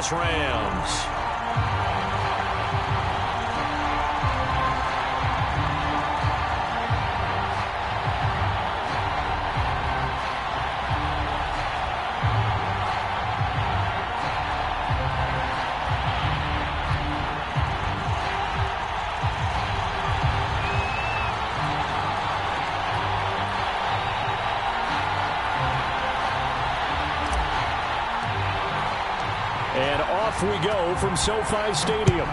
Angeles Rams. And off we go from SoFi Stadium.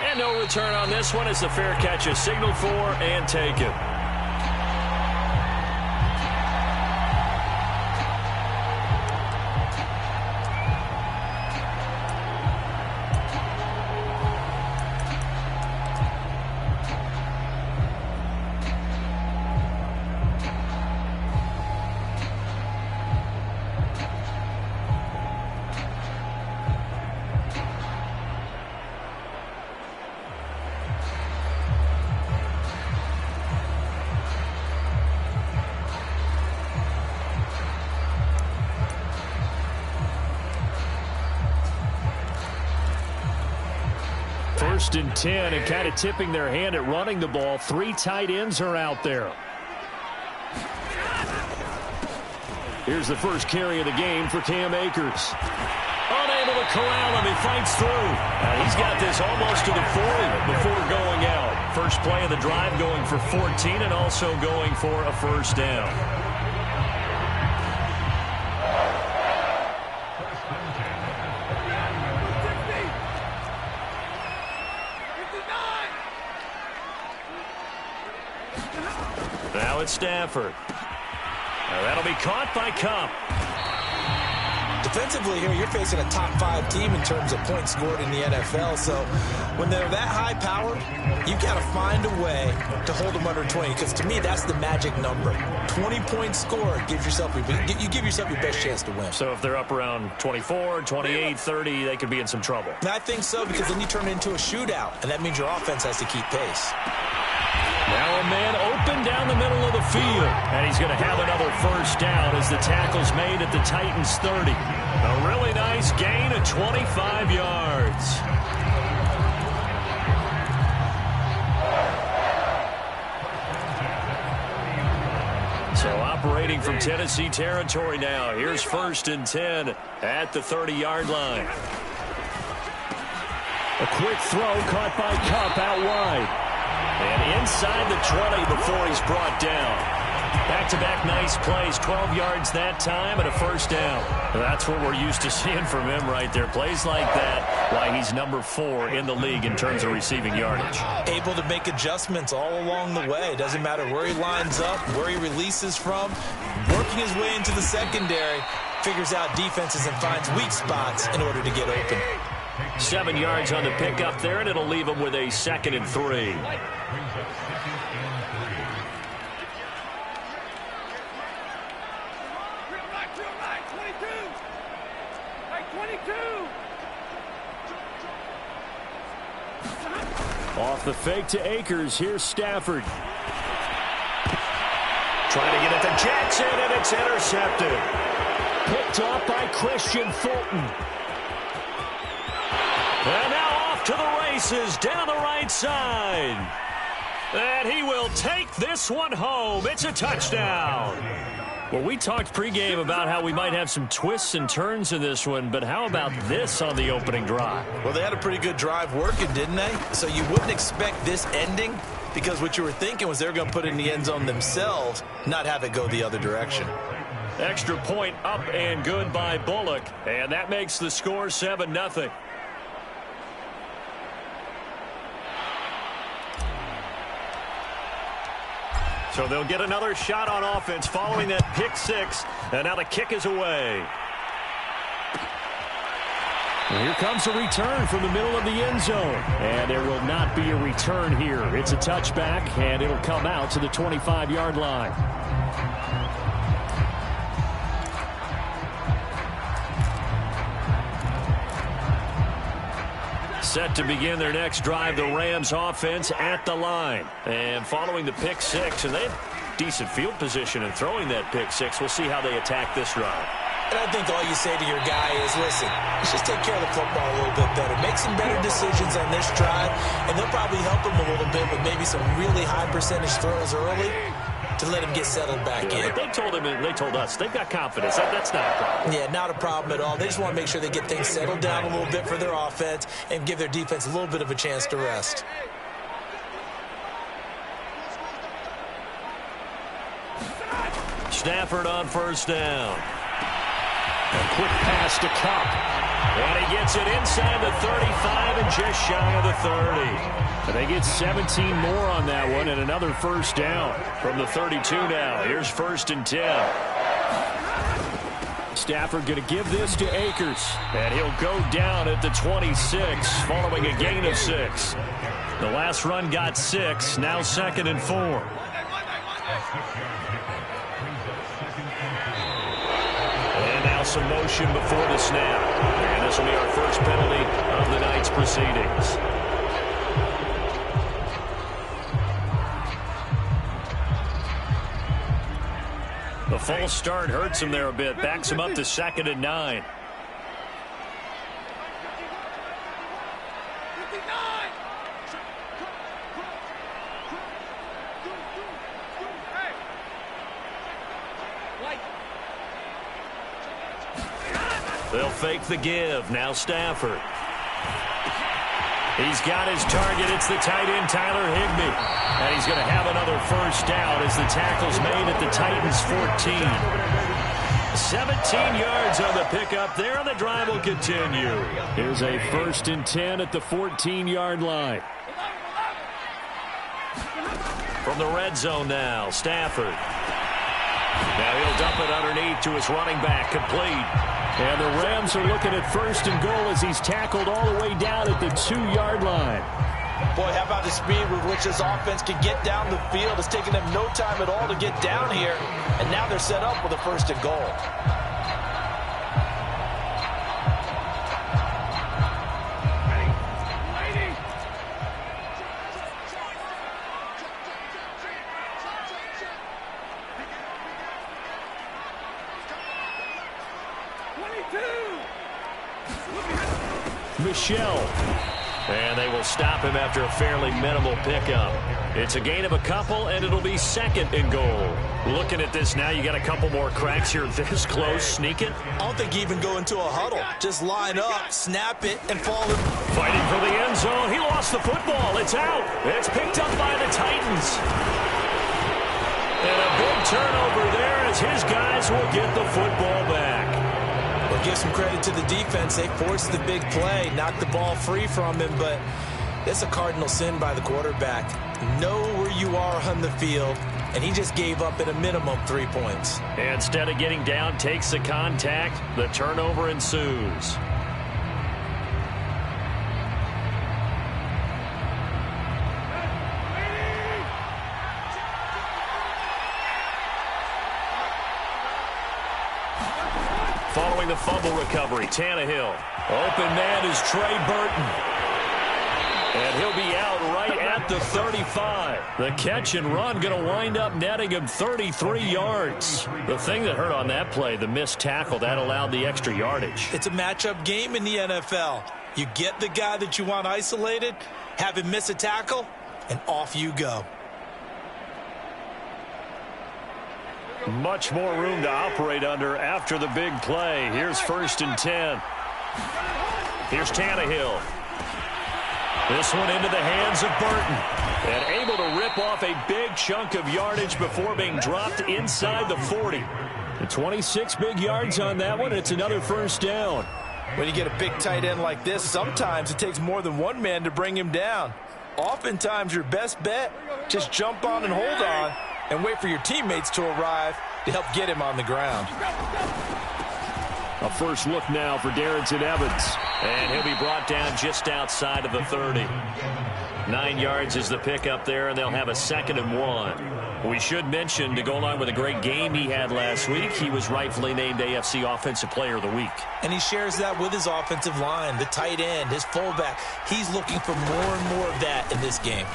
And no return on this one as the fair catch is signaled for and taken. First and 10, and kind of tipping their hand at running the ball. 3 tight ends are out there. Here's the first carry of the game for Cam Akers. Unable to corral him. He fights through. He's got this almost to the 40 before going out. First play of the drive going for 14 and also going for a first down. Now it's Stafford. Now that'll be caught by Kupp. Defensively here, you're facing a top 5 team in terms of points scored in the NFL. So when they're that high powered, you've got to find a way to hold them under 20. Because to me, that's the magic number. 20 points scored, you give yourself your best chance to win. So if they're up around 24, 28, 30, they could be in some trouble. And I think so, because then you turn it into a shootout, and that means your offense has to keep pace. Now a man open down the middle of the field. And he's going to have another first down as the tackle's made at the Titans' 30. A really nice gain of 25 yards. So operating from Tennessee territory now. Here's first and 10 at the 30-yard line. A quick throw caught by Kupp out wide. And inside the 20 before he's brought down. Back-to-back nice plays, 12 yards that time and a first down. That's what we're used to seeing from him right there. Plays like that, why he's number 4 in the league in terms of receiving yardage. Able to make adjustments all along the way. Doesn't matter where he lines up, where he releases from. Working his way into the secondary, figures out defenses and finds weak spots in order to get open. 7 yards on the pickup there, and it'll leave him with a 2nd and 3. Off the fake to Akers. Here's Stafford. Trying to get it to Jackson, and it's intercepted. Picked off by Christian Fulton. And now off to the races down the right side. And he will take this one home. It's a touchdown. Well, we talked pregame about how we might have some twists and turns in this one, but how about this on the opening drive? Well, they had a pretty good drive working, didn't they? So you wouldn't expect this ending, because what you were thinking was they were going to put it in the end zone themselves, not have it go the other direction. Extra point up and good by Bullock, and that makes the score 7-0. So they'll get another shot on offense following that pick 6. And now the kick is away. And here comes a return from the middle of the end zone. And there will not be a return here. It's a touchback, and it'll come out to the 25-yard line. Set to begin their next drive, the Rams offense at the line. And following the pick 6, and they have decent field position in throwing that pick 6. We'll see how they attack this drive. And I think all you say to your guy is, listen, let's just take care of the football a little bit better. Make some better decisions on this drive, and they'll probably help him a little bit with maybe some really high percentage throws early to let him get settled back in. They told us, they've got confidence. That's not a problem. Yeah, not a problem at all. They just want to make sure they get things settled down a little bit for their offense and give their defense a little bit of a chance to rest. Stafford on first down. A quick pass to Kupp. And he gets it inside the 35 and just shy of the 30. And they get 17 more on that one and another first down from the 32 now. Here's 1st and 10. Stafford going to give this to Akers. And he'll go down at the 26 following a gain of 6. The last run got 6. Now 2nd and 4. Some motion before the snap. And this will be our first penalty of the night's proceedings. The false start hurts him there a bit. Backs him up to 2nd and 9. They'll fake the give. Now Stafford. He's got his target. It's the tight end, Tyler Higbee. And he's going to have another first down as the tackle's made at the Titans' 14. 17 yards on the pickup there, and the drive will continue. Here's a 1st and 10 at the 14-yard line. From the red zone now, Stafford. Now he'll dump it underneath to his running back, complete. And the Rams are looking at 1st and goal as he's tackled all the way down at the 2-yard line. Boy, how about the speed with which this offense can get down the field? It's taken them no time at all to get down here. And now they're set up with a 1st and goal. Michel. And they will stop him after a fairly minimal pickup. It's a gain of a couple, and it'll be 2nd and goal. Looking at this now, you got a couple more cracks here this close. Sneak it. I don't think you even go into a huddle. Just line up, snap it, and fall in. Fighting for the end zone. He lost the football. It's out. It's picked up by the Titans. And a big turnover there as his guys will get the football back. Well, give some credit to the defense. They forced the big play, knocked the ball free from him, but it's a cardinal sin by the quarterback. Know where you are on the field, and he just gave up at a minimum 3 points. Instead of getting down, takes the contact. The turnover ensues. Following the fumble recovery, Tannehill. Open man is Trey Burton. And he'll be out right at the 35. The catch and run going to wind up netting him 33 yards. The thing that hurt on that play, the missed tackle, that allowed the extra yardage. It's a matchup game in the NFL. You get the guy that you want isolated, have him miss a tackle, and off you go. Much more room to operate under after the big play. Here's 1st and 10. Here's Tannehill. This one into the hands of Burton. And able to rip off a big chunk of yardage before being dropped inside the 40. The 26 big yards on that one. It's another first down. When you get a big tight end like this, sometimes it takes more than one man to bring him down. Oftentimes, your best bet, just jump on and hold on and wait for your teammates to arrive to help get him on the ground. A first look now for Darrynton Evans. And he'll be brought down just outside of the 30. 9 yards is the pickup there, and they'll have a 2nd and 1. We should mention, to go along with a great game he had last week, he was rightfully named AFC Offensive Player of the Week. And he shares that with his offensive line, the tight end, his fullback. He's looking for more and more of that in this game.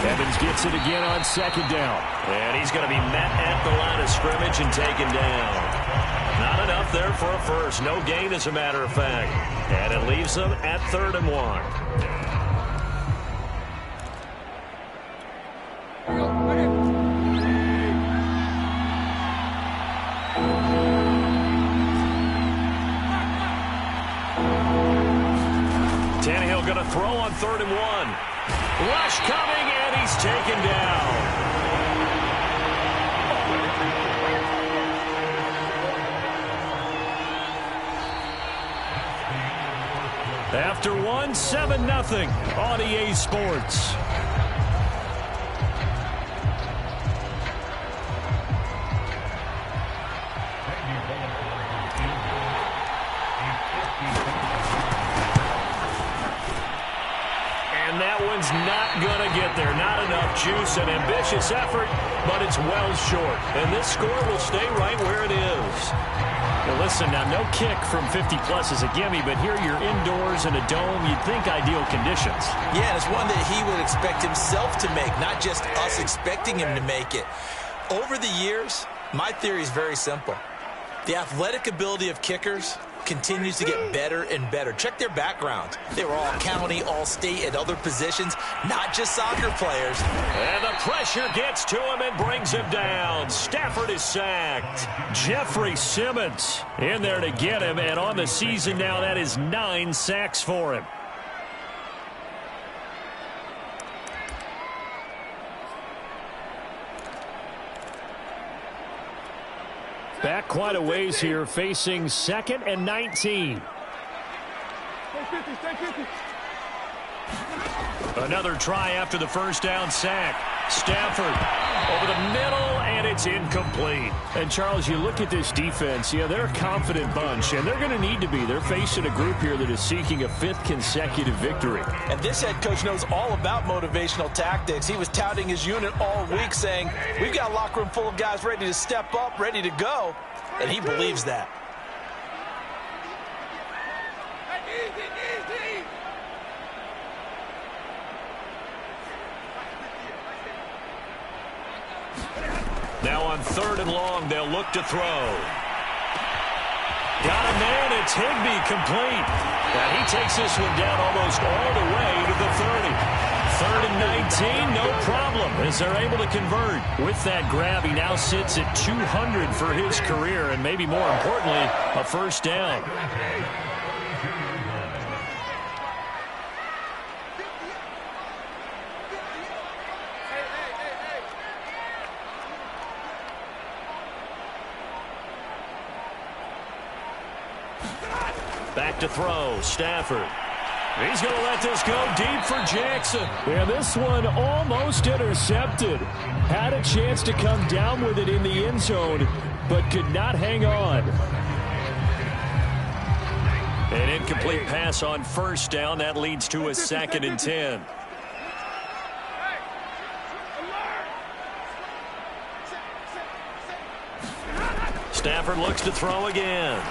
Evans gets it again on 2nd down. And he's going to be met at the line of scrimmage and taken down. Not enough there for a first. No gain, as a matter of fact. And it leaves them at 3rd and 1. Tannehill going to throw on 3rd and 1. Rush coming, and he's taken down. After 1, 7-0 on EA Sports. And that one's not going to get there. Not enough juice. An ambitious effort, but it's well short. And this score will stay right where it is. Now listen, now no kick from 50-plus is a gimme, but here you're indoors in a dome. You'd think ideal conditions. Yeah, and it's one that he would expect himself to make, not just us expecting him to make it. Over the years, my theory is very simple. The athletic ability of kickers continues to get better and better. Check their backgrounds. They were all county, all state, at other positions, not just soccer players. And the pressure gets to him and brings him down. Stafford is sacked. Jeffrey Simmons in there to get him, and on the season now, that is 9 sacks for him. Back quite a ways here, facing 2nd and 19. Another try after the first down sack. Stafford over the middle, and it's incomplete. And, Charles, you look at this defense, yeah, they're a confident bunch, and they're going to need to be. They're facing a group here that is seeking a 5th consecutive victory. And this head coach knows all about motivational tactics. He was touting his unit all week, saying, we've got a locker room full of guys ready to step up, ready to go. And he believes that. Now on 3rd and long, they'll look to throw. Got a man, it's Higbee, complete. And he takes this one down almost all the way to the 30. 3rd and 19, no problem, as they're able to convert. With that grab, he now sits at 200 for his career, and maybe more importantly, a first down. Back to throw, Stafford. He's going to let this go deep for Jackson. Yeah, this one almost intercepted. Had a chance to come down with it in the end zone, but could not hang on. An incomplete pass on first down. That leads to a 2nd and 10. Stafford looks to throw again.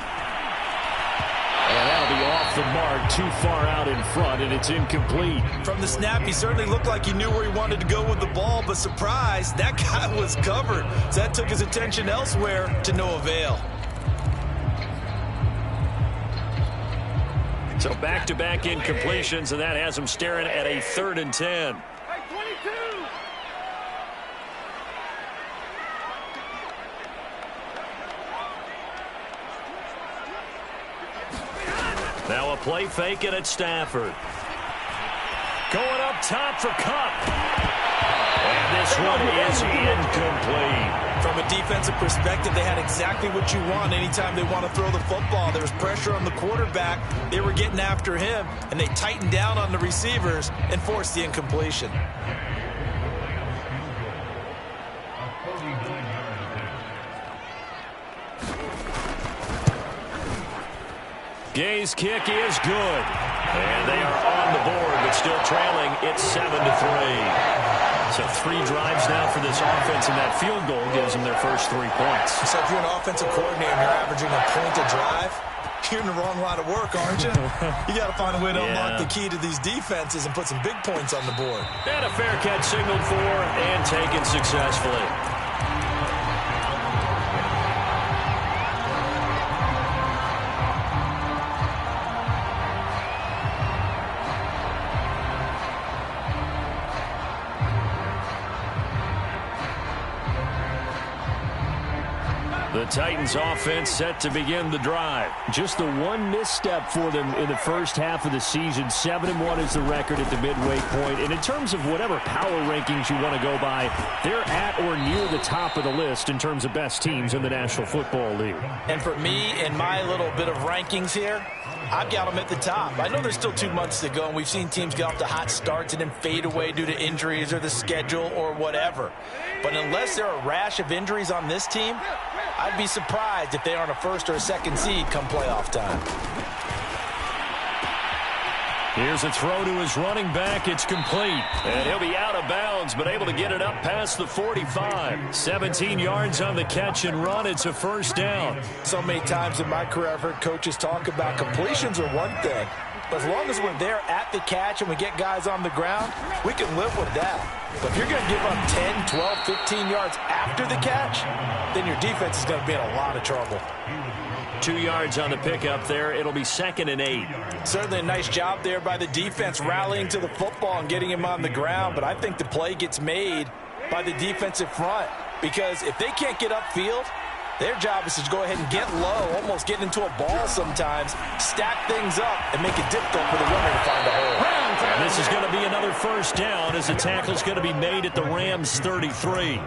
And that'll be off the mark, too far out in front, and it's incomplete. From the snap, he certainly looked like he knew where he wanted to go with the ball, but surprise, that guy was covered. So that took his attention elsewhere to no avail. So back-to-back incompletions, and that has him staring at a 3rd and 10. Now a play fake it at Stafford. Going up top for Kupp. And this one is incomplete. From a defensive perspective, they had exactly what you want anytime they want to throw the football. There was pressure on the quarterback. They were getting after him, and they tightened down on the receivers and forced the incompletion. Gay's kick is good. And they are on the board, but still trailing. It's 7-3. So 3 drives now for this offense, and that field goal gives them their first 3 points. So if you're an offensive coordinator and you're averaging a point a drive, you're in the wrong line of work, aren't you? You got to find a way to unlock the key to these defenses and put some big points on the board. And a fair catch signaled for and taken successfully. The Titans offense set to begin the drive. Just the one misstep for them in the first half of the season. 7-1 is the record at the midway point. And in terms of whatever power rankings you want to go by, they're at or near the top of the list in terms of best teams in the National Football League. And for me, in my little bit of rankings here, I've got them at the top. I know there's still 2 months to go, and we've seen teams get off to hot starts and then fade away due to injuries or the schedule or whatever. But unless there are a rash of injuries on this team, I'd be surprised if they aren't a first or a second seed come playoff time. Here's a throw to his running back. It's complete. And he'll be out of bounds, but able to get it up past the 45. 17 yards on the catch and run. It's a first down. So many times in my career I've heard coaches talk about completions are one thing. But as long as we're there at the catch and we get guys on the ground, we can live with that. But if you're going to give up 10, 12, 15 yards after the catch, then your defense is going to be in a lot of trouble. 2 yards on the pickup there. It'll be 2nd and 8. Certainly a nice job there by the defense rallying to the football and getting him on the ground. But I think the play gets made by the defensive front. Because if they can't get upfield, their job is to go ahead and get low, almost get into a ball sometimes, stack things up, and make it difficult for the runner to find a hole. And this is going to be another first down as the tackle's going to be made at the Rams' 33.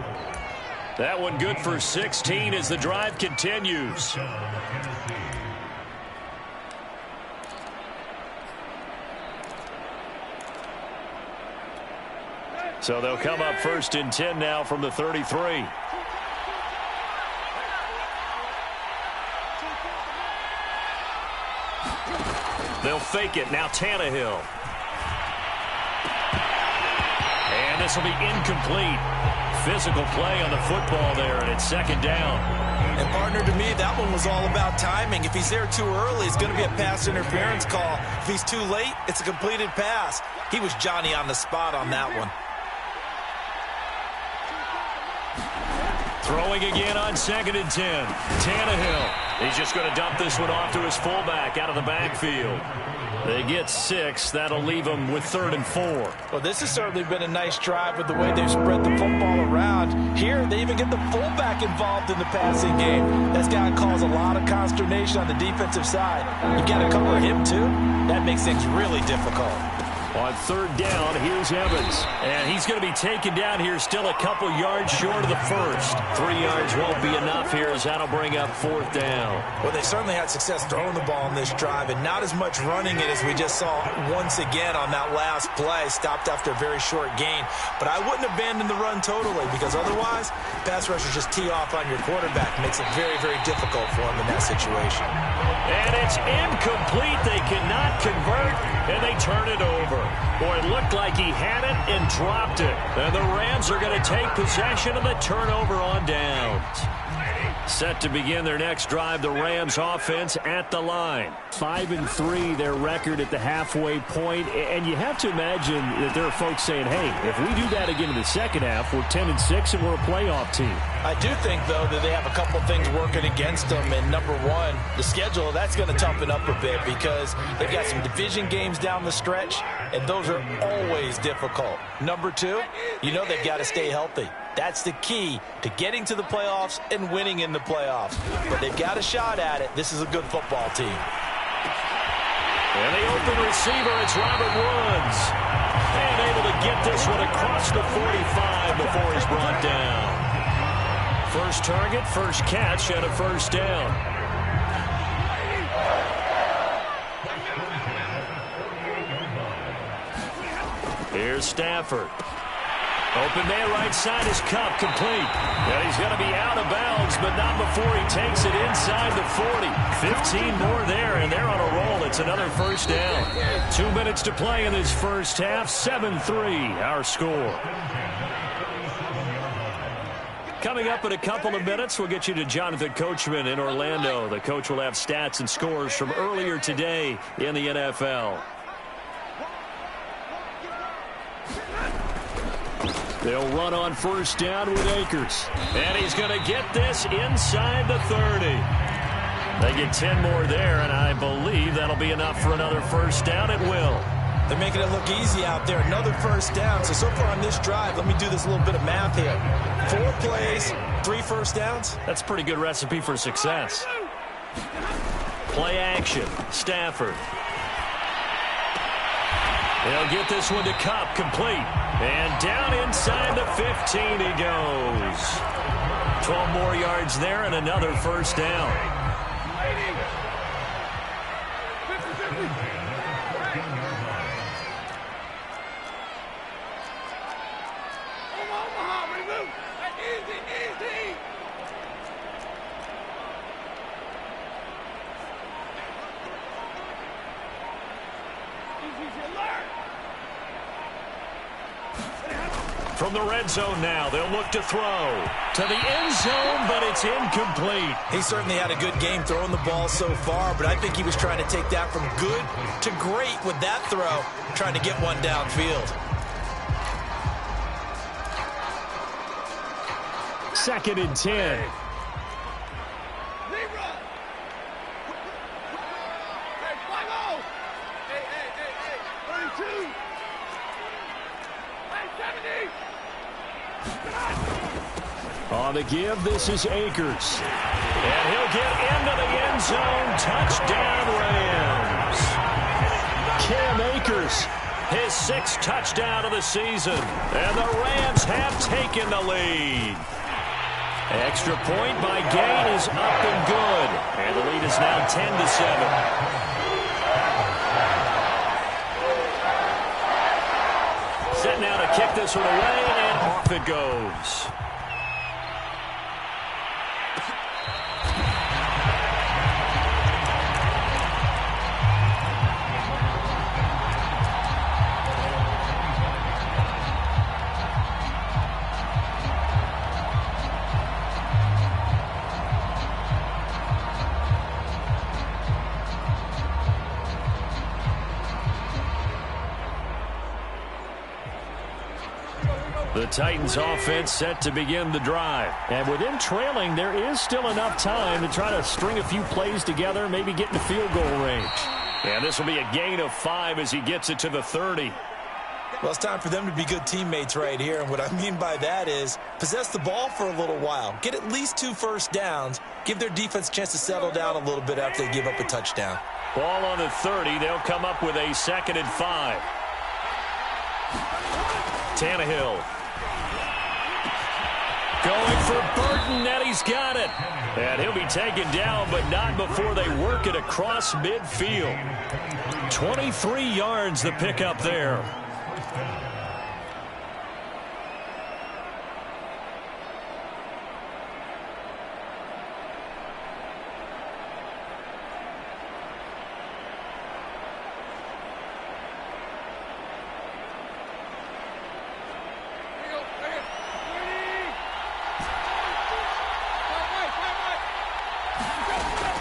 That one good for 16 as the drive continues. So they'll come up 1st and 10 now from the 33. They'll fake it. Now Tannehill. And this will be incomplete. Physical play on the football there, and it's 2nd down. And, partner, to me, that one was all about timing. If he's there too early, it's going to be a pass interference call. If he's too late, it's a completed pass. He was Johnny on the spot on that one. Throwing again on 2nd and 10. Tannehill. He's just going to dump this one off to his fullback out of the backfield. They get 6. That'll leave them with 3rd and 4. Well, this has certainly been a nice drive with the way they've spread the football around. Here, they even get the fullback involved in the passing game. That's got to cause a lot of consternation on the defensive side. You got to cover him, too. That makes things really difficult. On 3rd down, here's Evans. And he's going to be taken down here still a couple yards short of the first. 3 yards won't be enough here as that'll bring up 4th down. Well, they certainly had success throwing the ball in this drive and not as much running it as we just saw once again on that last play. Stopped after a very short gain. But I wouldn't abandon the run totally because otherwise, pass rushers just tee off on your quarterback. Makes it very, very difficult for him in that situation. And it's incomplete. They cannot convert, and they turn it over. Boy, it looked like he had it and dropped it. And the Rams are going to take possession of the turnover on downs. Set to begin their next drive, the Rams offense at the line. 5-3, their record at the halfway point. And you have to imagine that there are folks saying, hey, if we do that again in the second half, we're 10-6 and we're a playoff team. I do think, though, that they have a couple things working against them. And number one, the schedule, that's going to toughen up a bit because they've got some division games down the stretch, and those are always difficult. Number two, you know they've got to stay healthy. That's the key to getting to the playoffs and winning in the playoffs. But they've got a shot at it. This is a good football team. And the open receiver, it's Robert Woods. And able to get this one across the 45 before he's brought down. First target, first catch, and a first down. Here's Stafford. Open man right side is Kupp, complete. And he's going to be out of bounds, but not before he takes it inside the 40. 15 more there, and they're on a roll. It's another first down. 2 minutes to play in this first half. 7-3, our score. Coming up in a couple of minutes, we'll get you to Jonathan Coachman in Orlando. The coach will have stats and scores from earlier today in the NFL. They'll run on first down with Akers. And he's going to get this inside the 30. They get 10 more there, and I believe that'll be enough for another first down. It will. They're making it look easy out there. Another first down. So far on this drive, let me do this little bit of math here. 4 plays, 3 first downs? That's a pretty good recipe for success. Play action. Stafford. They'll get this one to Kupp, complete. And down inside the 15 he goes. 12 more yards there and another first down. From the red zone now, they'll look to throw to the end zone, but it's incomplete. He certainly had a good game throwing the ball so far, but I think he was trying to take that from good to great with that throw, trying to get one downfield. 2nd and 10. On the give, this is Akers. And he'll get into the end zone. Touchdown, Rams. Cam Akers. His 6th touchdown of the season. And the Rams have taken the lead. Extra point by Gain is up and good. And the lead is now 10-7. Set now to kick this one away, and off it goes. The Titans offense set to begin the drive. And with him trailing, there is still enough time to try to string a few plays together, maybe get into field goal range. And this will be a gain of 5 as he gets it to the 30. Well, it's time for them to be good teammates right here. And what I mean by that is possess the ball for a little while. Get at least 2 first downs. Give their defense a chance to settle down a little bit after they give up a touchdown. Ball on the 30. They'll come up with a 2nd and 5. Tannehill. Going for Burton, and he's got it. And he'll be taken down, but not before they work it across midfield. 23 yards the pickup there.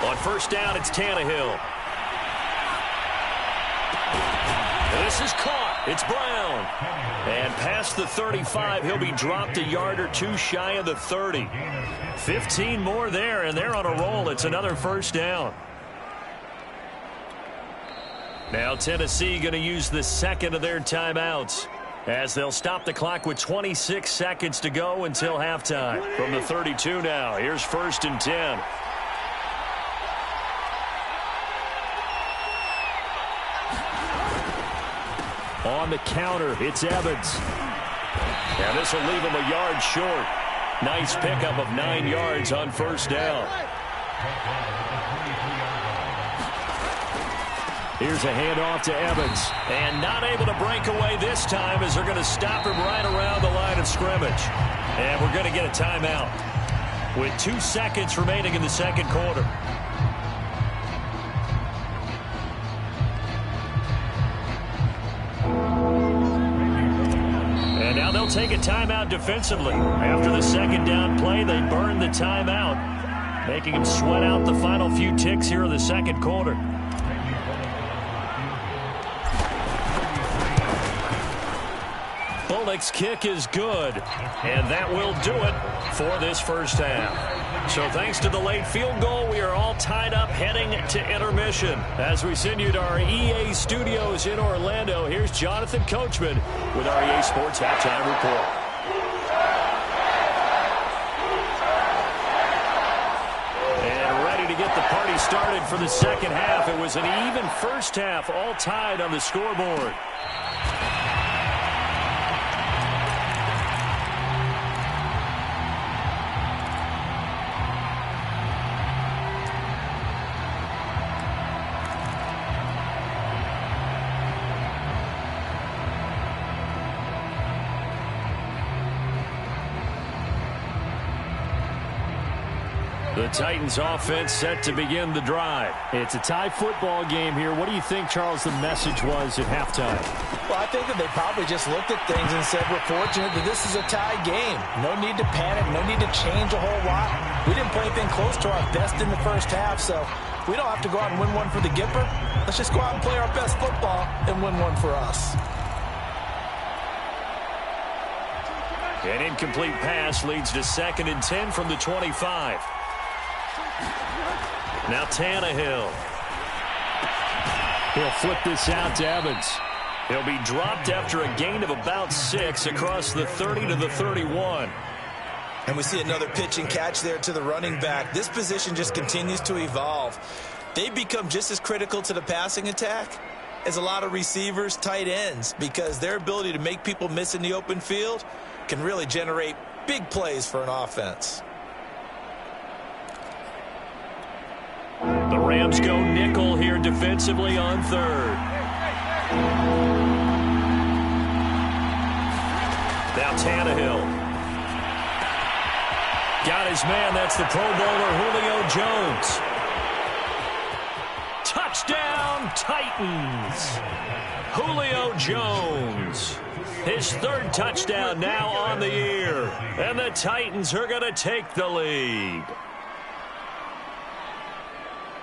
On first down, it's Tannehill. This is caught. It's Brown. And past the 35, he'll be dropped a yard or 2 shy of the 30. 15 more there, and they're on a roll. It's another first down. Now Tennessee going to use the 2nd of their timeouts, as they'll stop the clock with 26 seconds to go until halftime. From the 32 now, here's 1st and 10. On the counter, it's Evans. Now this will leave him a yard short. Nice pickup of 9 yards on first down. Here's a handoff to Evans. And not able to break away this time, as they're going to stop him right around the line of scrimmage. And we're going to get a timeout with 2 seconds remaining in the second quarter. And now they'll take a timeout defensively. After the second down play, they burn the timeout, making them sweat out the final few ticks here of the second quarter. Bullock's kick is good, and that will do it for this first half. So thanks to the late field goal, we are all tied up heading to intermission. As we send you to our EA studios in Orlando, here's Jonathan Coachman with our EA Sports Halftime Report. started for the second half. It was an even first half, all tied on the scoreboard. The Titans offense set to begin the drive. It's a tie football game here. What do you think, Charles, the message was at halftime? Well, I think that they probably just looked at things and said, we're fortunate that this is a tie game. No need to panic. No need to change a whole lot. We didn't play anything close to our best in the first half, so we don't have to go out and win one for the Gipper. Let's just go out and play our best football and win one for us. An incomplete pass leads to 2nd and 10 from the 25. Now Tannehill. He'll flip this out to Evans. He'll be dropped after a gain of about 6 across the 30 to the 31. And we see another pitch and catch there to the running back. This position just continues to evolve. They've become just as critical to the passing attack as a lot of receivers, tight ends, because their ability to make people miss in the open field can really generate big plays for an offense. The Rams go nickel here defensively on 3rd. Now Tannehill. Got his man. That's the Pro Bowler Julio Jones. Touchdown, Titans. Julio Jones. His 3rd touchdown now on the year. And the Titans are going to take the lead.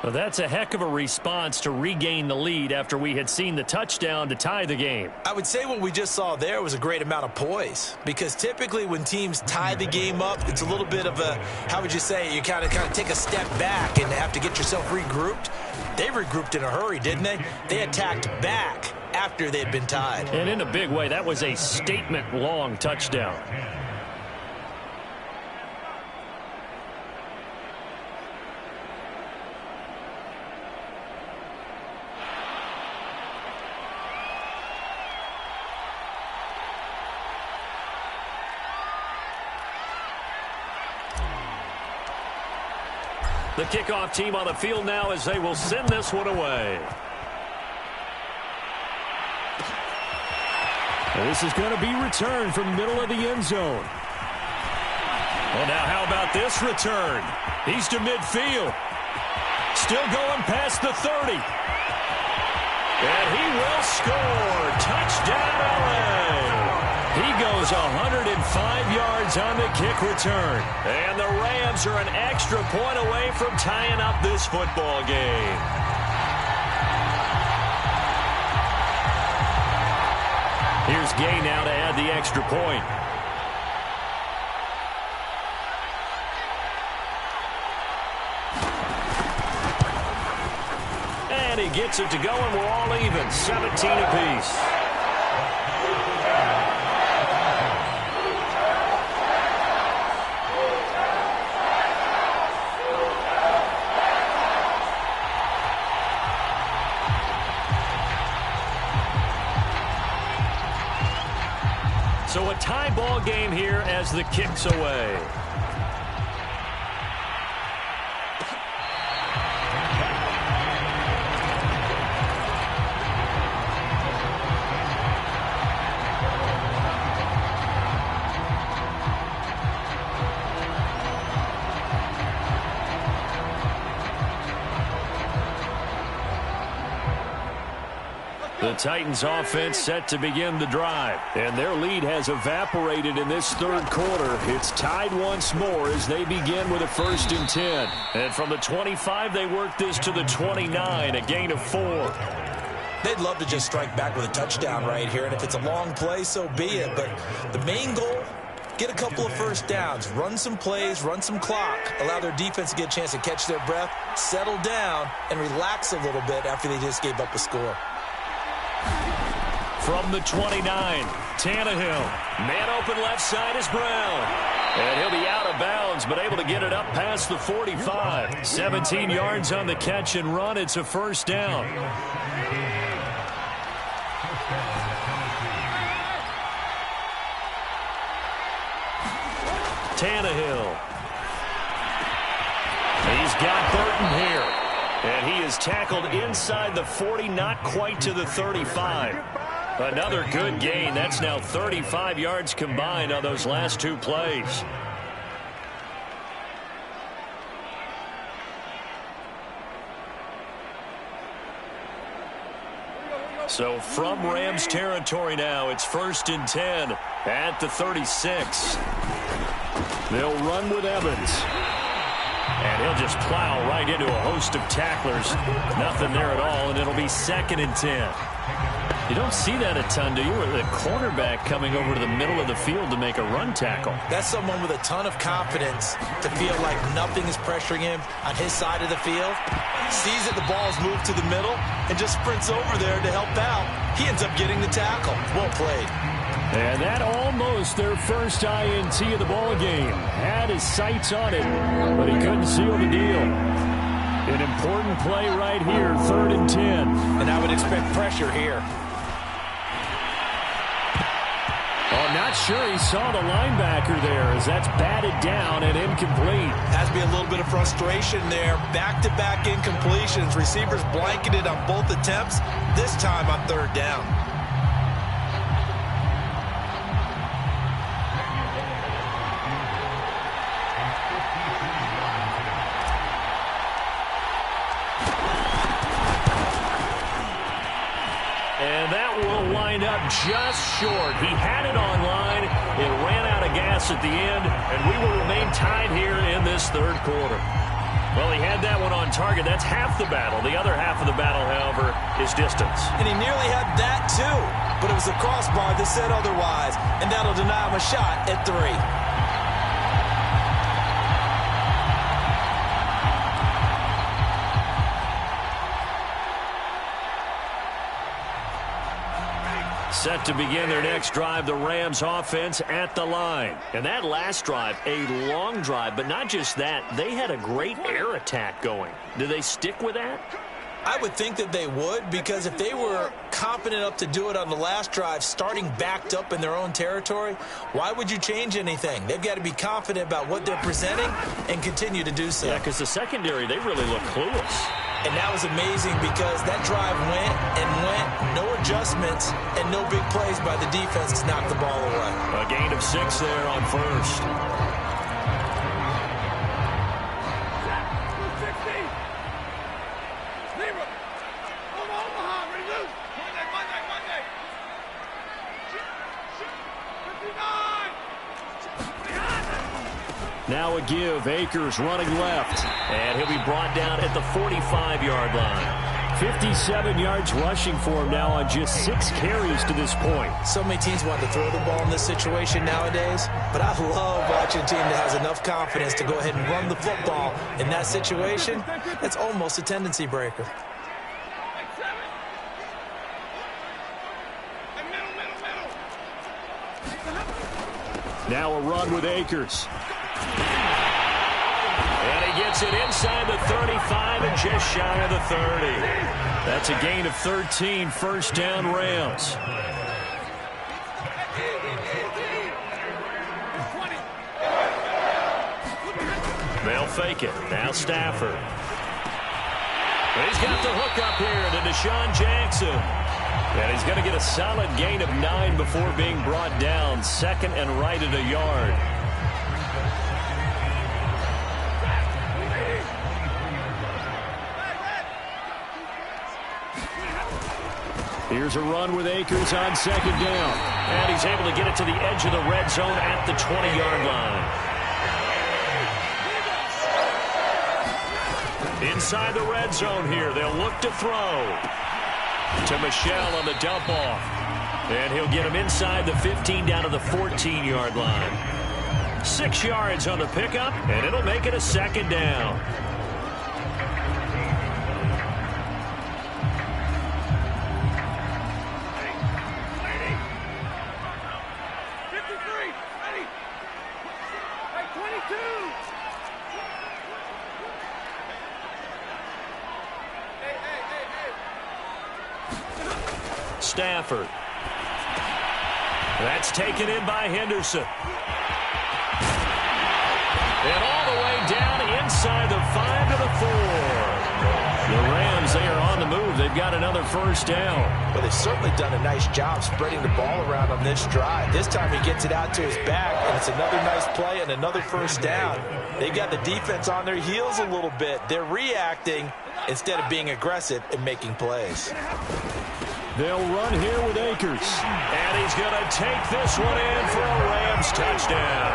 Well, that's a heck of a response to regain the lead after we had seen the touchdown to tie the game. I would say what we just saw there was a great amount of poise, because typically when teams tie the game up, it's a little bit of a, how would you say, you kind of take a step back and have to get yourself regrouped. They regrouped in a hurry, didn't they? They attacked back after they'd been tied. And in a big way, that was a statement-long touchdown. The kickoff team on the field now as they will send this one away. And this is going to be returned from middle of the end zone. Well, now how about this return? He's to midfield. Still going past the 30. And he will score. Touchdown, LA. He goes 105 yards on the kick return. And the Rams are an extra point away from tying up this football game. Here's Gay now to add the extra point. And he gets it to go, and we're all even, 17 apiece. So a tie ball game here as the kick's away. The Titans offense set to begin the drive, and their lead has evaporated in this 3rd quarter. It's tied once more as they begin with a 1st and 10. And from the 25, they work this to the 29, a gain of 4. They'd love to just strike back with a touchdown right here, and if it's a long play, so be it. But the main goal, get a couple of 1st downs, run some plays, run some clock, allow their defense to get a chance to catch their breath, settle down, and relax a little bit after they just gave up a score. From the 29, Tannehill. Man open left side is Brown. And he'll be out of bounds, but able to get it up past the 45. 17 yards on the catch and run. It's a first down. Tannehill. He's got Burton here. And he is tackled inside the 40, not quite to the 35. Another good gain. That's now 35 yards combined on those last two plays. So from Rams territory now, it's 1st and 10 at the 36. They'll run with Evans. And he'll just plow right into a host of tacklers. Nothing there at all, and it'll be 2nd and 10. You don't see that a ton, do you? Or the cornerback coming over to the middle of the field to make a run tackle. That's someone with a ton of confidence to feel like nothing is pressuring him on his side of the field. Sees that the ball's moved to the middle and just sprints over there to help out. He ends up getting the tackle. Well played. And that almost their first INT of the ball game. Had his sights on it, but he couldn't seal the deal. An important play right here, 3rd and 10. And I would expect pressure here. I'm not sure he saw the linebacker there as that's batted down and incomplete. Has to be a little bit of frustration there. Back-to-back incompletions. Receivers blanketed on both attempts. This time on 3rd down. And that will wind up just short. He had it on line. It ran out of gas at the end, and we will remain tied here in this 3rd quarter. Well, he had that one on target. That's half the battle. The other half of the battle, however, is distance. And he nearly had that, too. But it was the crossbar that said otherwise, and that'll deny him a shot at 3. Set to begin their next drive, the Rams offense at the line. And that last drive, a long drive, but not just that. They had a great air attack going. Do they stick with that? I would think that they would, because if they were confident enough to do it on the last drive, starting backed up in their own territory, why would you change anything? They've got to be confident about what they're presenting and continue to do so. Yeah, because the secondary, they really look clueless. And that was amazing because that drive went and went, no adjustments, and no big plays by the defense to knock the ball away. A gain of 6 there on 1st. Now a give. Akers running left. And he'll be brought down at the 45-yard line. 57 yards rushing for him now on just 6 carries to this point. So many teams want to throw the ball in this situation nowadays, but I love watching a team that has enough confidence to go ahead and run the football in that situation. That's almost a tendency breaker. Now a run with Akers. And he gets it inside the 35 and just shy of the 30. That's a gain of 13, 1st down Rams. They'll fake it. Now Stafford. He's got the hook up here to Deshaun Jackson. And he's going to get a solid gain of 9 before being brought down. 2nd and right at a yard. Here's a run with Akers on 2nd down. And he's able to get it to the edge of the red zone at the 20-yard line. Inside the red zone here, they'll look to throw. To Michel on the dump off. And he'll get him inside the 15 down to the 14-yard line. 6 yards on the pickup, and it'll make it a 2nd down. Stafford. That's taken in by Henderson. And all the way down inside the 5 to the 4. The Rams, they are on the move. They've got another first down. Well, they've certainly done a nice job spreading the ball around on this drive. This time he gets it out to his back, and it's another nice play and another first down. They've got the defense on their heels a little bit. They're reacting instead of being aggressive and making plays. They'll run here with Akers. And he's going to take this one in for a Rams touchdown.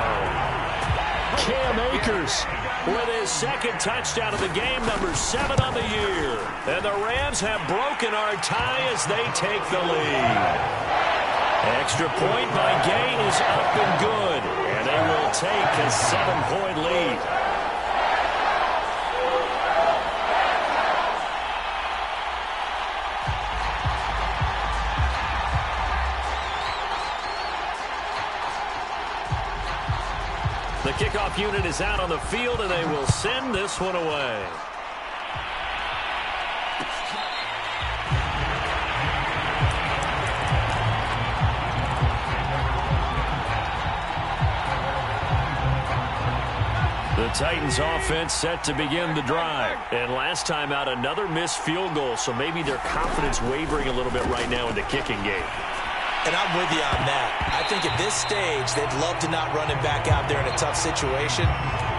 Cam Akers with his second touchdown of the game, number 7 on the year. And the Rams have broken our tie as they take the lead. Extra point by Gay is up and good. And they will take a 7-point lead. The kickoff unit is out on the field, and they will send this one away. The Titans offense set to begin the drive. And last time out, another missed field goal, so maybe their confidence wavering a little bit right now in the kicking game. And I'm with you on that. I think at this stage, they'd love to not run him back out there in a tough situation.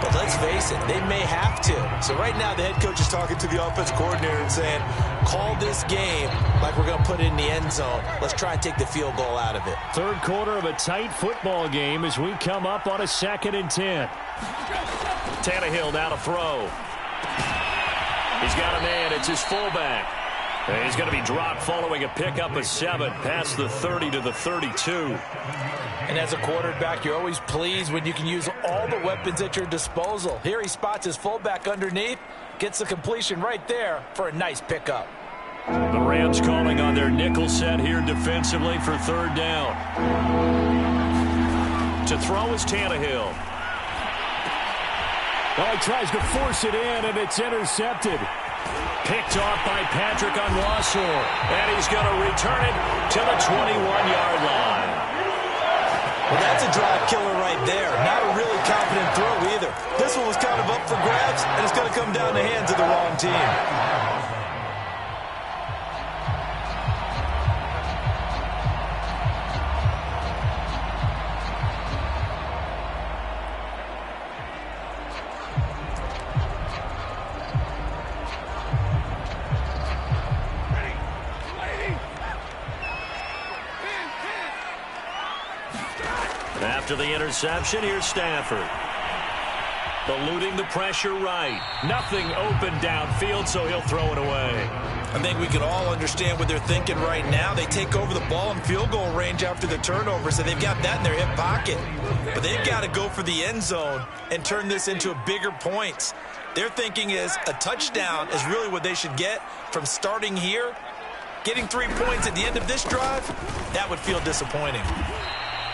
But let's face it, they may have to. So right now, the head coach is talking to the offense coordinator and saying, call this game like we're going to put it in the end zone. Let's try and take the field goal out of it. Third quarter of a tight football game as we come up on a 2nd and 10. Tannehill now to throw. He's got a man. It's his fullback. And he's going to be dropped following a pickup of 7 past the 30 to the 32. And as a quarterback, you're always pleased when you can use all the weapons at your disposal. Here he spots his fullback underneath, gets the completion right there for a nice pickup. The Rams calling on their nickel set here defensively for 3rd down. To throw is Tannehill. Oh, he tries to force it in, and it's intercepted. Picked off by Patrick Onwuasor. And he's going to return it to the 21-yard line. Well, that's a drive killer right there. Not a really confident throw either. This one was kind of up for grabs, and it's going to come down the hands of the wrong team. After the interception, here's Stafford. Eluding the pressure right. Nothing open downfield, so he'll throw it away. I think we can all understand what they're thinking right now. They take over the ball in field goal range after the turnover, so they've got that in their hip pocket. But they've got to go for the end zone and turn this into a bigger points. Their thinking is a touchdown is really what they should get from starting here. Getting 3 points at the end of this drive, that would feel disappointing.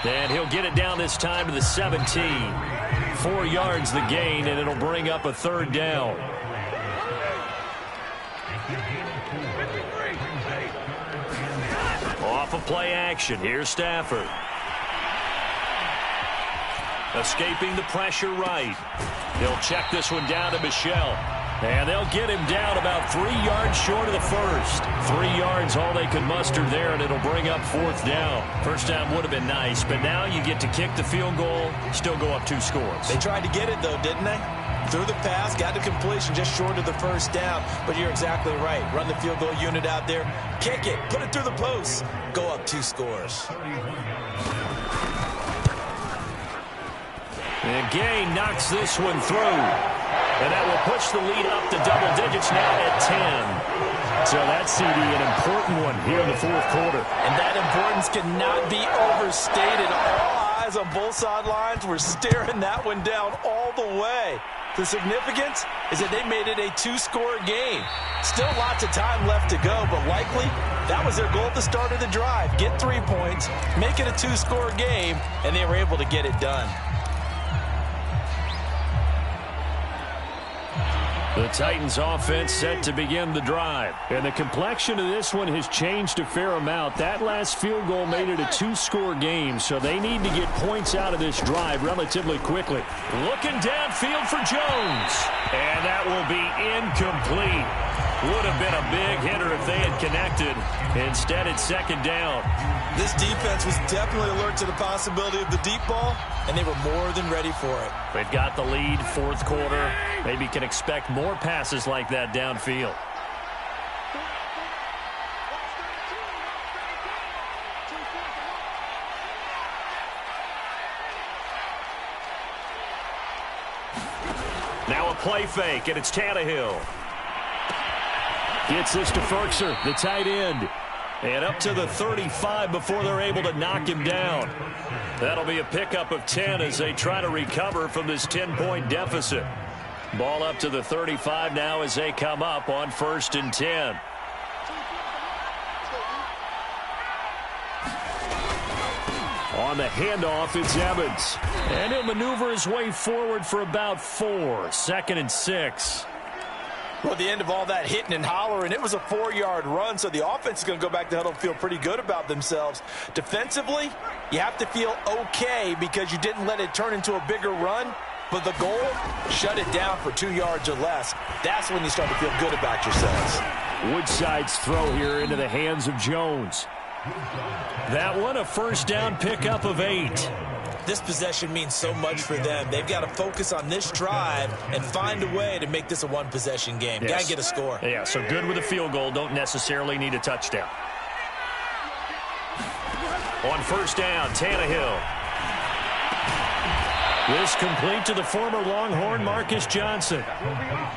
And he'll get it down this time to the 17. 4 yards the gain, and it'll bring up a 3rd down. Off of play action. Here's Stafford. Escaping the pressure right. He'll check this one down to Michel. And they'll get him down about 3 yards short of the first. 3 yards all they could muster there, and it'll bring up 4th down. First down would have been nice, but now you get to kick the field goal, still go up 2 scores. They tried to get it, though, didn't they? Threw the pass, got the completion just short of the first down. But you're exactly right. Run the field goal unit out there, kick it, put it through the post, go up 2 scores. And Gay knocks this one through. And that will push the lead up to double digits now at 10. So that CD, an important one here in the 4th quarter. And that importance cannot be overstated. All eyes on both sidelines were staring that one down all the way. The significance is that they made it a 2-score game. Still lots of time left to go, but likely that was their goal at the start of the drive. Get 3 points, make it a 2-score game, and they were able to get it done. The Titans offense set to begin the drive. And the complexion of this one has changed a fair amount. That last field goal made it a two-score game, so they need to get points out of this drive relatively quickly. Looking downfield for Jones. And that will be incomplete. Would have been a big hitter if they had connected. Instead, it's second down. This defense was definitely alert to the possibility of the deep ball, and they were more than ready for it. They've got the lead, fourth quarter. Maybe can expect more passes like that downfield. Now a play fake, and it's Tannehill. Gets this to Firkser, the tight end. And up to the 35 before they're able to knock him down. That'll be a pickup of 10 as they try to recover from this 10-point deficit. Ball up to the 35 now as they come up on 1st and 10. On the handoff, it's Evans. And he'll maneuver his way forward for about 4. 2nd and 6. Well, at the end of all that hitting and hollering, it was a 4-yard run, so the offense is going to go back to huddle and feel pretty good about themselves. Defensively, you have to feel okay because you didn't let it turn into a bigger run, but the goal, shut it down for 2 yards or less. That's when you start to feel good about yourselves. Woodside's throw here into the hands of Jones. That one, a first down pickup of 8. This possession means so much for them. They've got to focus on this drive and find a way to make this a one-possession game. Yes. Got to get a score. Yeah, so good with a field goal. Don't necessarily need a touchdown. On first down, Tannehill. This complete to the former Longhorn, Marcus Johnson.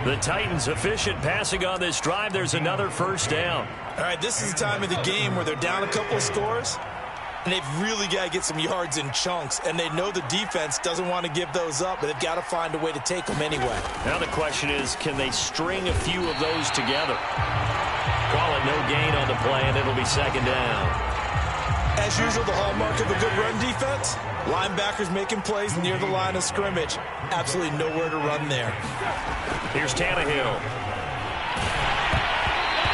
The Titans efficient passing on this drive. There's another first down. All right, this is the time of the game where they're down a couple of scores, and they've really got to get some yards in chunks, and they know the defense doesn't want to give those up, but they've got to find a way to take them anyway. Now the question is, can they string a few of those together? Call it no gain on the play, and it'll be second down. As usual, the hallmark of a good run defense, linebackers making plays near the line of scrimmage. Absolutely nowhere to run there. Here's Tannehill.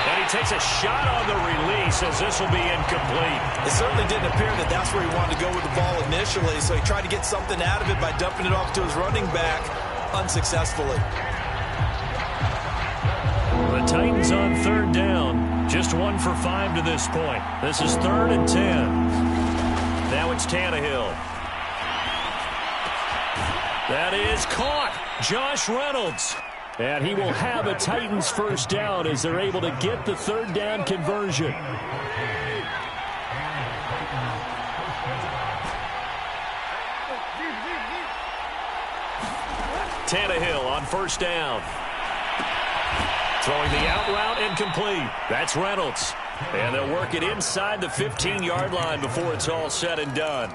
And he takes a shot on the release as this will be incomplete. It certainly didn't appear that that's where he wanted to go with the ball initially, so he tried to get something out of it by dumping it off to his running back unsuccessfully. The Titans on third down. Just 1 for 5 to this point. This is 3rd and 10. Now it's Tannehill. That is caught. Josh Reynolds. And he will have a Titans first down as they're able to get the third down conversion. Tannehill on first down. Throwing the out route incomplete. That's Reynolds. And they'll work it inside the 15-yard line before it's all said and done.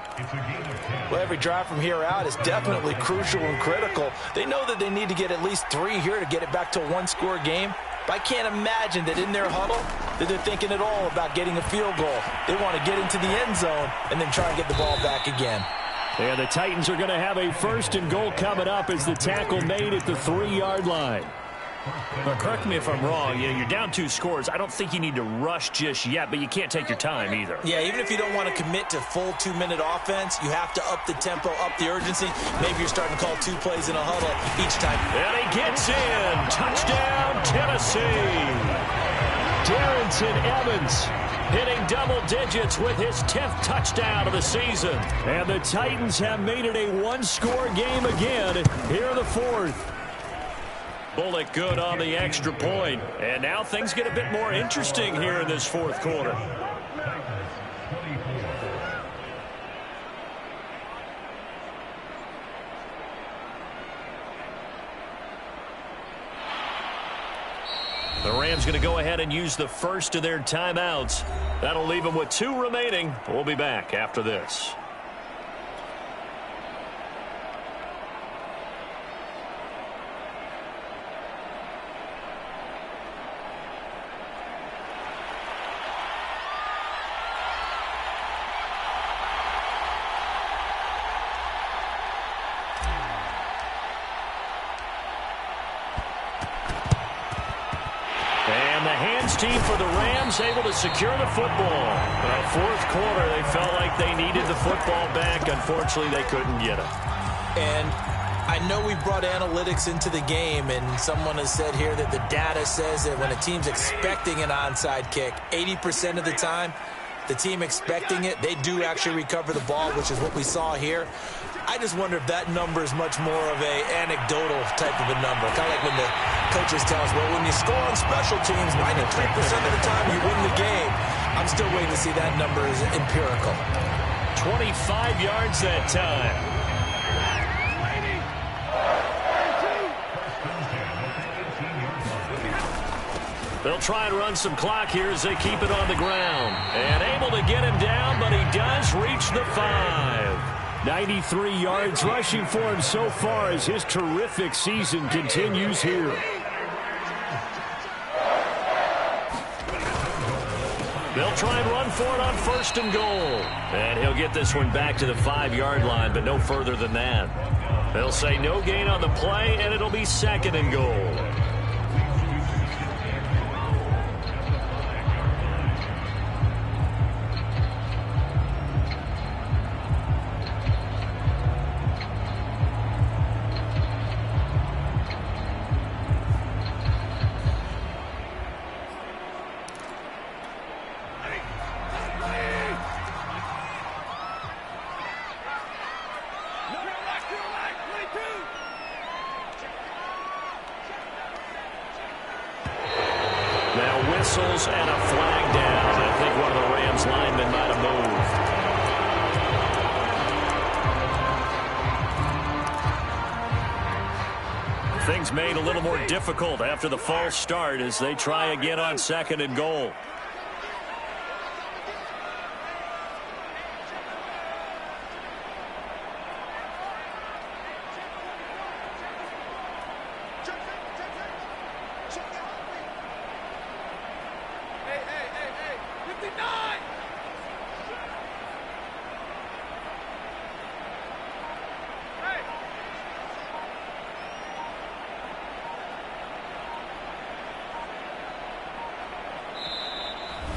Well, every drive from here out is definitely crucial and critical. They know that they need to get at least 3 here to get it back to a one-score game. But I can't imagine that in their huddle that they're thinking at all about getting a field goal. They want to get into the end zone and then try and get the ball back again. And the Titans are going to have a 1st and goal coming up as the tackle made at the 3-yard line. But correct me if I'm wrong, you're down 2 scores. I don't think you need to rush just yet, but you can't take your time either. Yeah, even if you don't want to commit to full 2-minute offense, you have to up the tempo, up the urgency. Maybe you're starting to call 2 plays in a huddle each time. And he gets in. Touchdown, Tennessee. Darrynton Evans hitting double digits with his 10th touchdown of the season. And the Titans have made it a one-score game again here in the 4th. Bullock good on the extra point. And now things get a bit more interesting here in this 4th quarter. The Rams going to go ahead and use the first of their timeouts. That'll leave them with 2 remaining. We'll be back after this. team for the Rams able to secure the football. Fourth quarter, they felt like they needed the football back. Unfortunately, they couldn't get it. And I know we brought analytics into the game, and someone has said here that the data says that when a team's expecting an onside kick, 80% of the time, the team expecting it, they do actually recover the ball, which is what we saw here. I just wonder if that number is much more of a anecdotal type of a number. Kind of like when the coaches tell us, well, when you score on special teams, 93% of the time you win the game. I'm still waiting to see that number is empirical. 25 yards that time. They'll try and run some clock here as they keep it on the ground. And able to get him down, but he does reach the 5. 93 yards rushing for him so far as his terrific season continues here. They'll try and run for it on 1st and goal. And he'll get this one back to the 5-yard line, but no further than that. They'll say no gain on the play, and it'll be 2nd and goal. Whistles and a flag down. I think one of the Rams linemen might have moved. Things made a little more difficult after the false start as they try again on 2nd and goal.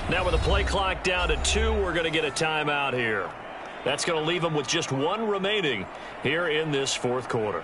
Now with the play clock down to 2, we're going to get a timeout here. That's going to leave them with just 1 remaining here in this 4th quarter.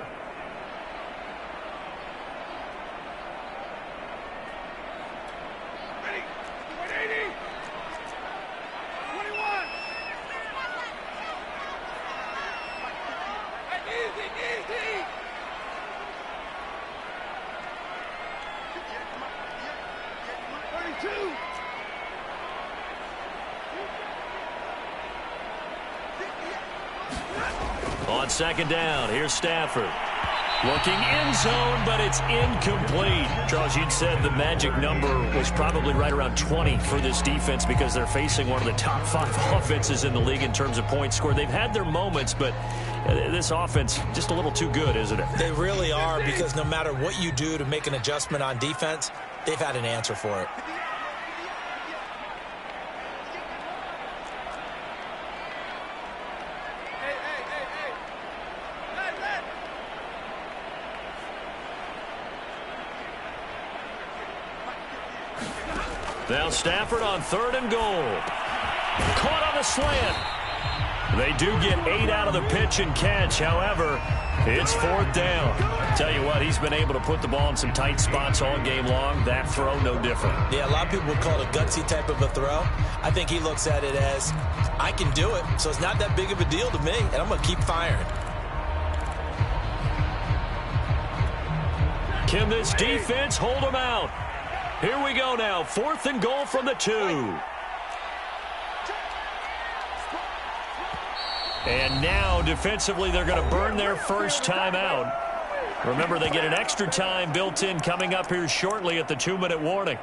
On 2nd down, here's Stafford. Looking end zone, but it's incomplete. Charles, you'd said the magic number was probably right around 20 for this defense because they're facing one of the top 5 offenses in the league in terms of points scored. They've had their moments, but this offense just a little too good, isn't it? They really are, because no matter what you do to make an adjustment on defense, they've had an answer for it. Now Stafford on 3rd and goal. Caught on the slant. They do get 8 out of the pitch and catch. However, it's 4th down. Tell you what, he's been able to put the ball in some tight spots all game long. That throw, no different. Yeah, a lot of people would call it a gutsy type of a throw. I think he looks at it as, I can do it, so it's not that big of a deal to me, and I'm going to keep firing. Can this defense hold him out? Here we go now. 4th and goal from the 2. And now, defensively, they're going to burn their first timeout. Remember, they get an extra time built in coming up here shortly at the 2-minute warning.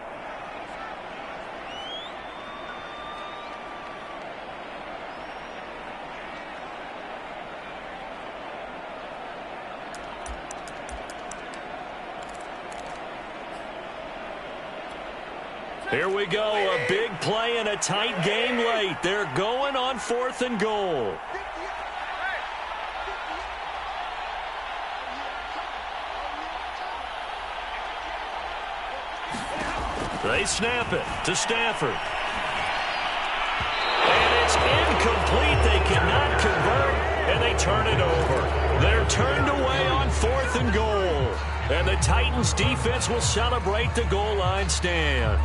Here we go, a big play and a tight game late. They're going on 4th and goal. They snap it to Stafford. And it's incomplete. They cannot convert, and they turn it over. They're turned away on 4th and goal. And the Titans defense will celebrate the goal line stand.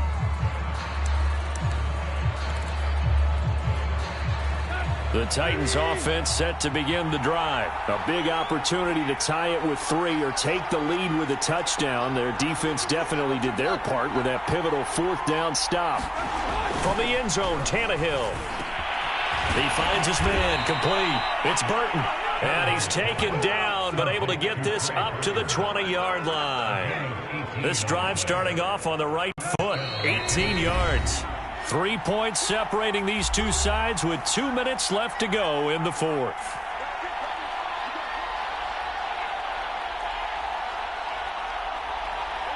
The Titans offense set to begin the drive. A big opportunity to tie it with 3 or take the lead with a touchdown. Their defense definitely did their part with that pivotal 4th down stop. From the end zone, Tannehill. He finds his man, complete. It's Burton. And he's taken down, but able to get this up to the 20-yard line. This drive starting off on the right foot, 18 yards. 3 points separating these two sides with 2 minutes left to go in the 4th.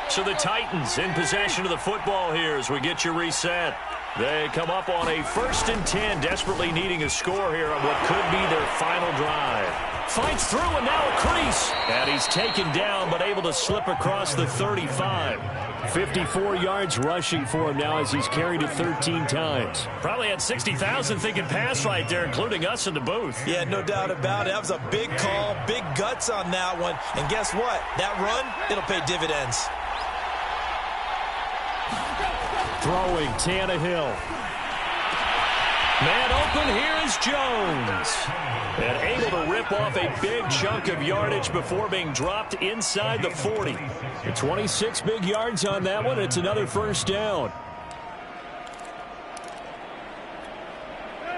So the Titans in possession of the football here as we get you reset. They come up on a 1st and 10, desperately needing a score here on what could be their final drive. Fights through and now a crease. And he's taken down but able to slip across the 35. 54 yards rushing for him now as he's carried it 13 times. Probably had 60,000 thinking pass right there, including us in the booth. Yeah, no doubt about it. That was a big call, big guts on that one. And guess what? That run, it'll pay dividends. Throwing, Tannehill. Man open, here is Jones. And able to rip off a big chunk of yardage before being dropped inside the 40. 26 big yards on that one. It's another 1st down.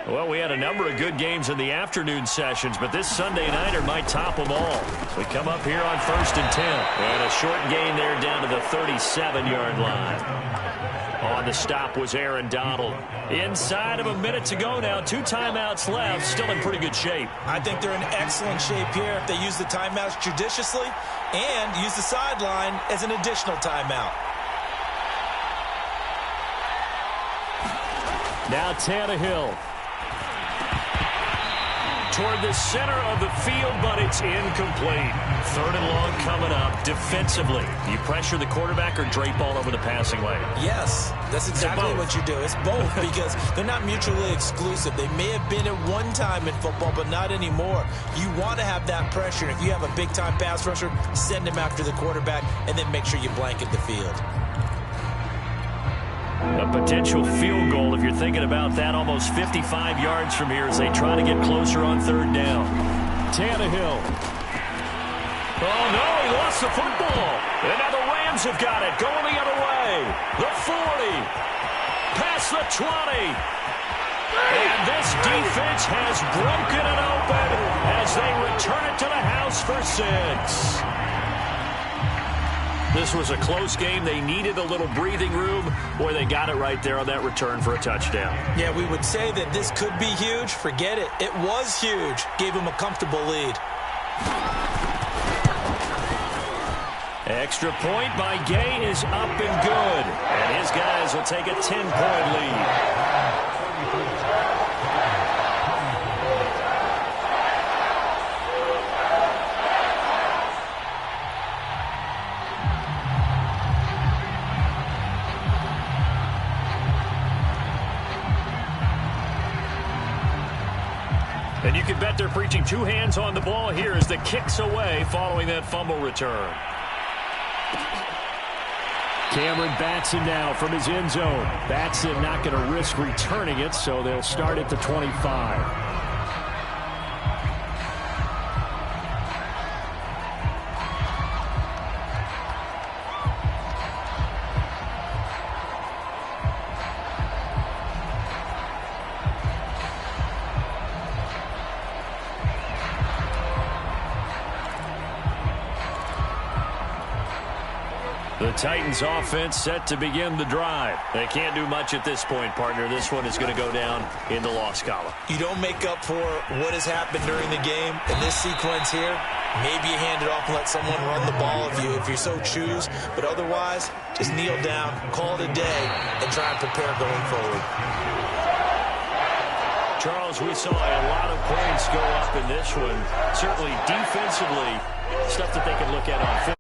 Well, we had a number of good games in the afternoon sessions, but this Sunday nighter might top them all. We come up here on 1st and 10. And a short gain there down to the 37-yard line. On the stop was Aaron Donald. Inside of a minute to go now. 2 timeouts left. Still in pretty good shape. I think they're in excellent shape here if they use the timeouts judiciously and use the sideline as an additional timeout. Now Tannehill. Toward the center of the field, but it's incomplete. 3rd and long coming up defensively. You pressure the quarterback or drape all over the passing lane? Yes, that's exactly what you do. It's both because they're not mutually exclusive. They may have been at one time in football, but not anymore. You want to have that pressure. If you have a big-time pass rusher, send him after the quarterback and then make sure you blanket the field. A potential field goal, if you're thinking about that, almost 55 yards from here as they try to get closer on 3rd down. Tannehill. Oh, no, he lost the football. And now the Rams have got it, going the other way. The 40, past the 20. And this defense has broken it open as they return it to the house for 6. This was a close game. They needed a little breathing room. Boy, they got it right there on that return for a touchdown. Yeah, we would say that this could be huge. Forget it. It was huge. Gave them a comfortable lead. Extra point by Gay is up and good. And his guys will take a 10-point lead. And you can bet they're preaching 2 hands on the ball here as the kick's away following that fumble return. Cameron Batson now from his end zone. Batson not going to risk returning it, so they'll start at the 25. The Titans offense set to begin the drive. They can't do much at this point, partner. This one is going to go down in the loss column. You don't make up for what has happened during the game. In this sequence here, maybe you hand it off and let someone run the ball if you so choose. But otherwise, just kneel down, call it a day, and try and prepare going forward. Charles, we saw a lot of points go up in this one. Certainly defensively, stuff that they can look at on film.